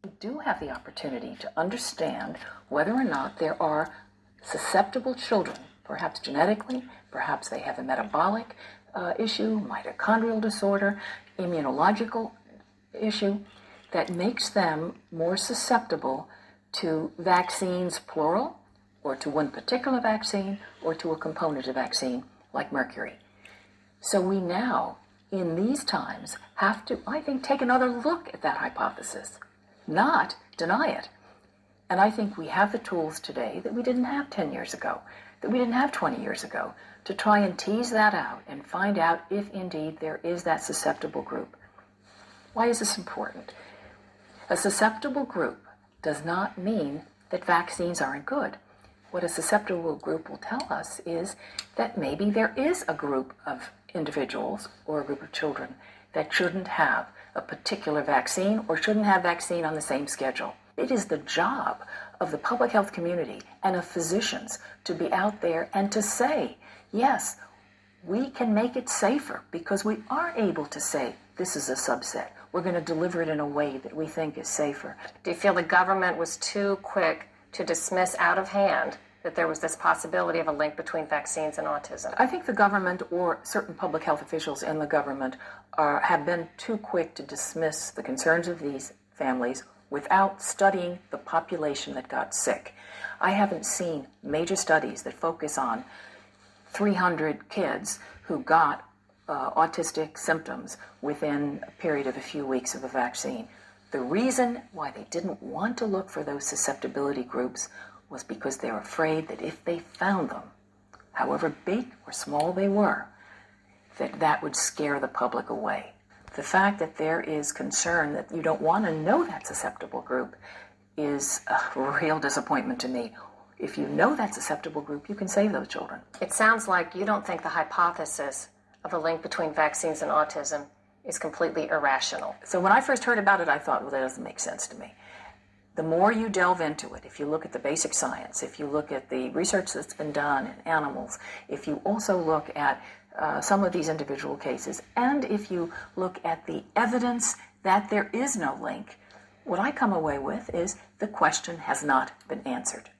We do have the opportunity to understand whether or not there are susceptible children, perhaps genetically, perhaps they have a metabolic issue, mitochondrial disorder, immunological issue, that makes them more susceptible to vaccines, plural, or to one particular vaccine, or to a component of vaccine, like mercury. So we now, in these times, have to, I think, take another look at that hypothesis, not deny it. And I think we have the tools today that we didn't have 10 years ago, that we didn't have 20 years ago, to try and tease that out and find out if indeed there is that susceptible group. Why is this important? A susceptible group does not mean that vaccines aren't good. What a susceptible group will tell us is that maybe there is a group of individuals or a group of children that shouldn't have a particular vaccine or shouldn't have vaccine on the same schedule. It is the job of the public health community and of physicians to be out there and to say, yes, we can make it safer because we are able to say this is a subset. We're going to deliver it in a way that we think is safer. Do you feel the government was too quick to dismiss out of hand that there was this possibility of a link between vaccines and autism? I think the government or certain public health officials in the government have been too quick to dismiss the concerns of these families without studying the population that got sick. I haven't seen major studies that focus on 300 kids who got autistic symptoms within a period of a few weeks of a vaccine. The reason why they didn't want to look for those susceptibility groups was because they were afraid that if they found them, however big or small they were, that would scare the public away. The fact that there is concern that you don't want to know that susceptible group is a real disappointment to me. If you know that susceptible group, you can save those children. It sounds like you don't think the hypothesis of a link between vaccines and autism is completely irrational. So when I first heard about it, I thought, well, that doesn't make sense to me. The more you delve into it, if you look at the basic science, if you look at the research that's been done in animals, if you also look at some of these individual cases, and if you look at the evidence that there is no link, what I come away with is the question has not been answered.